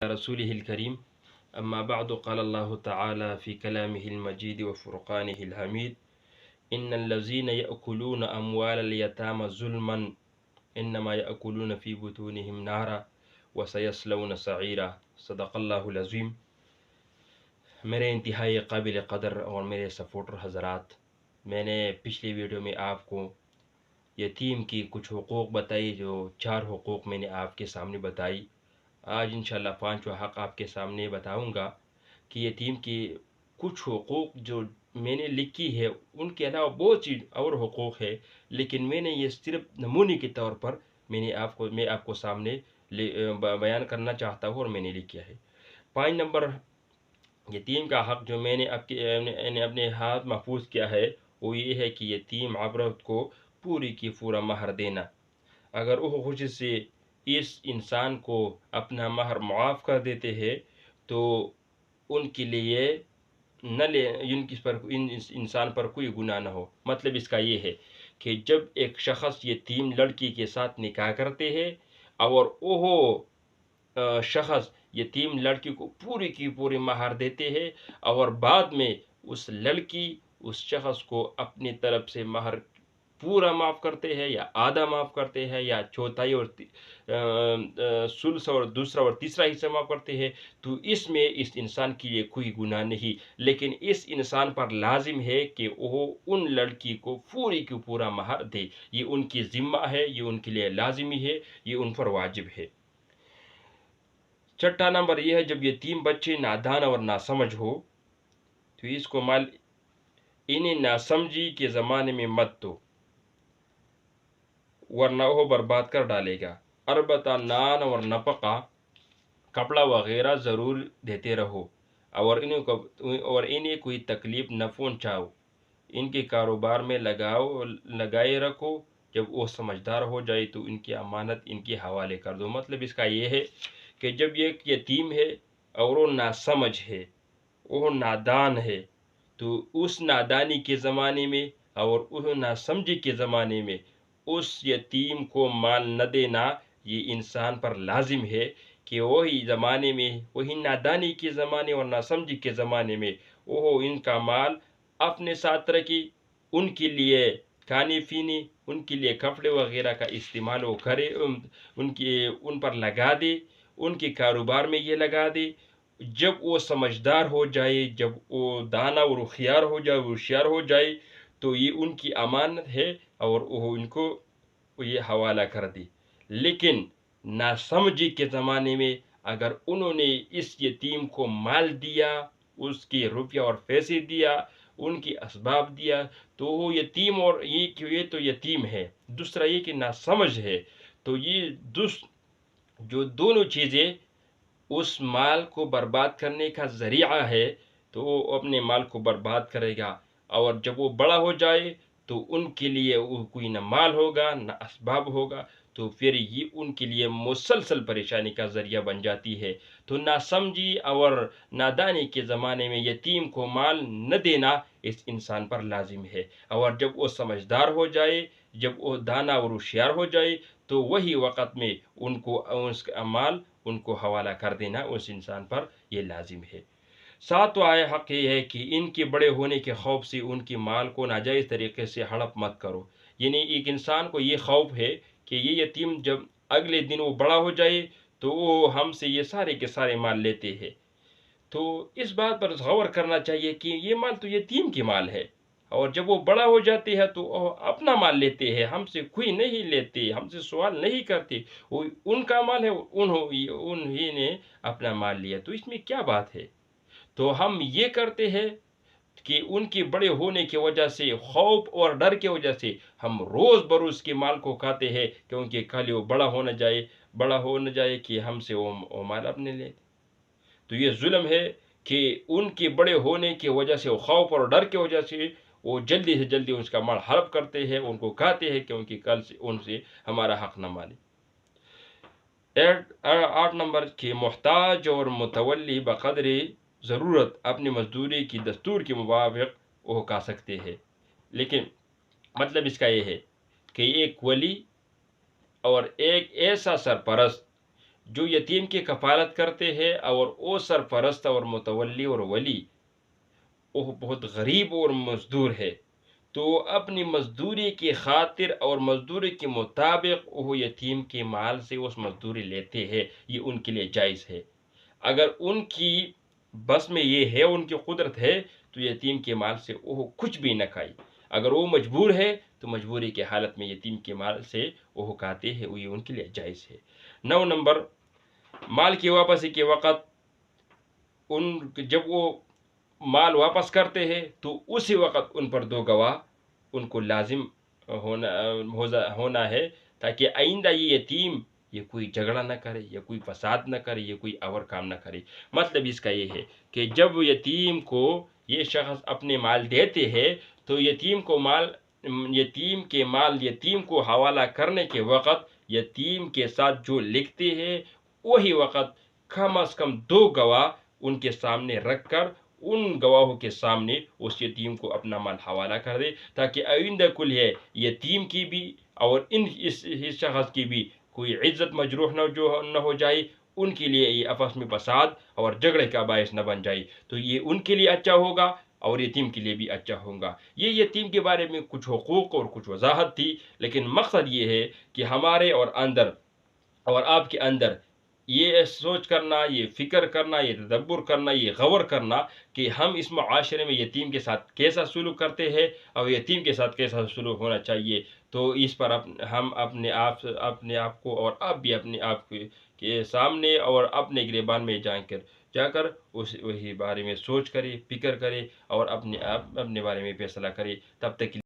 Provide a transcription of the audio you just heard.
رسوله الكريم أما بعد قال الله تعالى في كلامه المجيد وفرقانه الحميد إن الذين يأكلون أموال اليتامى ظلما إنما يأكلون في بطونهم نارا وسيصلون سعيرا صدق اللہ العظیم۔ میرے انتہائی قابل قدر اور میرے سپورٹر حضرات، میں نے پچھلی ویڈیو میں آپ کو یتیم کی کچھ حقوق بتائی، جو 4 حقوق میں نے آپ کے سامنے بتائی۔ آج انشاءاللہ 5واں حق آپ کے سامنے بتاؤں گا کہ یتیم کی کچھ حقوق جو میں نے لکھی ہے، ان کے علاوہ بہت سی اور حقوق ہے، لیکن میں نے یہ صرف نمونے کے طور پر میں آپ کو سامنے بیان کرنا چاہتا ہوں اور میں نے لکھا ہے۔ 5 نمبر یتیم کا حق جو میں نے اپنے ہاتھ محفوظ کیا ہے، وہ یہ ہے کہ یتیم عورت کو پوری کی پورا مہر دینا۔ اگر وہ خوشی سے اس انسان کو اپنا مہر معاف کر دیتے ہیں تو ان کے لیے انسان پر کوئی گناہ نہ ہو۔ مطلب اس کا یہ ہے کہ جب ایک شخص یتیم لڑکی کے ساتھ نکاح کرتے ہیں اور وہ شخص یتیم لڑکی کو پوری کی پوری مہر دیتے ہیں اور بعد میں اس لڑکی اس شخص کو اپنی طرف سے مہر پورا معاف کرتے ہیں یا آدھا معاف کرتے ہیں یا چوتھائی اور ثلث اور دوسرا اور تیسرا حصہ معاف کرتے ہیں، تو اس میں اس انسان کے لیے کوئی گناہ نہیں، لیکن اس انسان پر لازم ہے کہ وہ ان لڑکی کو پوری کی پورا مہر دے۔ یہ ان کی ذمہ ہے، یہ ان کے لیے لازمی ہے، یہ ان پر واجب ہے۔ 6 نمبر یہ ہے جب یتیم بچے نادان اور ناسمجھ ہو تو اس کو مال انہیں ناسمجھی کے زمانے میں مت دو، ورنہ وہ برباد کر ڈالے گا۔ البتہ نان اور نفقہ، کپڑا وغیرہ ضرور دیتے رہو اور انہیں کوئی تکلیف نہ پہنچاؤ۔ ان کے کاروبار میں لگائے رکھو، جب وہ سمجھدار ہو جائے تو ان کی امانت ان کے حوالے کر دو۔ مطلب اس کا یہ ہے کہ جب یہ ایک یتیم ہے اور وہ ناسمجھ ہے، وہ نادان ہے، تو اس نادانی کے زمانے میں اور اس ناسمجھی کے زمانے میں اس یتیم کو مال نہ دینا یہ انسان پر لازم ہے کہ وہی زمانے میں، وہی نادانی کے زمانے اور ناسمجھی کے زمانے میں وہ ان کا مال اپنے ساتھ رکھی، ان کے لیے کھانے پینے، ان کے لیے کپڑے وغیرہ کا استعمال وہ کرے، ان پر لگا دے، ان کے کاروبار میں یہ لگا دے۔ جب وہ سمجھدار ہو جائے، جب وہ دانا اور ہوشیار ہو جائے تو یہ ان کی امانت ہے اور وہ ان کو یہ حوالہ کر دی۔ لیکن ناسمجھی کے زمانے میں اگر انہوں نے اس یتیم کو مال دیا، اس کے روپیہ اور پیسے دیا، ان کی اسباب دیا، تو وہ یتیم، اور یہ تو یتیم ہے، دوسرا یہ کہ ناسمجھ ہے، تو یہ جو دونوں چیزیں اس مال کو برباد کرنے کا ذریعہ ہے، تو وہ اپنے مال کو برباد کرے گا، اور جب وہ بڑا ہو جائے تو ان کے لیے کوئی نہ مال ہوگا نہ اسباب ہوگا، تو پھر یہ ان کے لیے مسلسل پریشانی کا ذریعہ بن جاتی ہے۔ تو ناسمجھی اور نادانی کے زمانے میں یتیم کو مال نہ دینا اس انسان پر لازم ہے، اور جب وہ سمجھدار ہو جائے، جب وہ دانا اور ہوشیار ہو جائے تو وہی وقت میں اس کا مال ان کو حوالہ کر دینا اس انسان پر یہ لازم ہے۔ 7واں حق یہ ہے کہ ان کے بڑے ہونے کے خوف سے ان کی مال کو ناجائز طریقے سے ہڑپ مت کرو۔ یعنی ایک انسان کو یہ خوف ہے کہ یہ یتیم جب اگلے دن وہ بڑا ہو جائے تو وہ ہم سے یہ سارے کے سارے مال لیتے ہیں، تو اس بات پر غور کرنا چاہیے کہ یہ مال تو یتیم کی مال ہے، اور جب وہ بڑا ہو جاتے ہیں تو وہ اپنا مال لیتے ہیں، ہم سے کوئی نہیں لیتے، ہم سے سوال نہیں کرتے، وہ ان کا مال ہے، انہی نے اپنا مال لیا، تو اس میں کیا بات ہے؟ تو ہم یہ کرتے ہیں کہ ان کے بڑے ہونے کی وجہ سے، خوف اور ڈر کی وجہ سے ہم روز بروز کے مال کو کھاتے ہیں، کیونکہ کل وہ بڑا ہو نہ جائے کہ ہم سے وہ مال اپنے لے۔ تو یہ ظلم ہے کہ ان کے بڑے ہونے کی وجہ سے، خوف اور ڈر کی وجہ سے وہ جلدی سے جلدی اس کا مال ہڑپ کرتے ہیں، ان کو کھاتے ہیں، کیونکہ کل سے ان سے ہمارا حق نہ مانے۔ 8 نمبر کہ محتاج اور متولی بقدر ضرورت اپنی مزدوری کی دستور کے مطابق وہ کھا سکتے ہیں، لیکن مطلب اس کا یہ ہے کہ ایک ولی اور ایک ایسا سرپرست جو یتیم کی کفالت کرتے ہیں اور وہ سرپرست اور متولی اور ولی وہ بہت غریب اور مزدور ہے، تو اپنی مزدوری کی خاطر اور مزدوری کے مطابق وہ یتیم کے مال سے اس مزدوری لیتے ہیں، یہ ان کے لیے جائز ہے۔ اگر ان کی بس میں یہ ہے، ان کی قدرت ہے، تو یتیم کے مال سے وہ کچھ بھی نہ کھائے۔ اگر وہ مجبور ہے تو مجبوری کے حالت میں یتیم کے مال سے وہ کھاتے ہیں، یہ ان کے لیے جائز ہے۔ 9 نمبر، مال کی واپسی کے وقت جب وہ مال واپس کرتے ہیں تو اسی وقت ان پر 2 گواہ ان کو لازم ہونا ہے، تاکہ آئندہ یہ یتیم یہ کوئی جھگڑا نہ کرے، یا کوئی فساد نہ کرے، یا کوئی اور کام نہ کرے۔ مطلب اس کا یہ ہے کہ جب یتیم کو یہ شخص اپنے مال دیتے ہیں تو یتیم کے مال یتیم کو حوالہ کرنے کے وقت یتیم کے ساتھ جو لکھتے ہیں وہی وقت کم از کم 2 گواہ ان کے سامنے رکھ کر ان گواہوں کے سامنے اس یتیم کو اپنا مال حوالہ کر دے، تاکہ آئندہ کل ہے یتیم کی بھی اور اس شخص کی بھی کوئی عزت مجروح نہ ہو جائے، ان کے لیے یہ آپس میں فساد اور جھگڑے کا باعث نہ بن جائے، تو یہ ان کے لیے اچھا ہوگا اور یتیم کے لیے بھی اچھا ہوگا۔ یہ یتیم کے بارے میں کچھ حقوق اور کچھ وضاحت تھی، لیکن مقصد یہ ہے کہ ہمارے اور آپ کے اندر یہ سوچ کرنا، یہ فکر کرنا، یہ تدبر کرنا، یہ غور کرنا کہ ہم اس معاشرے میں یتیم کے ساتھ کیسا سلوک کرتے ہیں اور یتیم کے ساتھ کیسا سلوک ہونا چاہیے، تو اس پر ہم اپنے آپ کو اور آپ بھی اپنے آپ کے سامنے اور اپنے گریبان میں جا کر وہی بارے میں سوچ کرے، فکر کرے اور اپنے بارے میں فیصلہ کرے۔ تب تک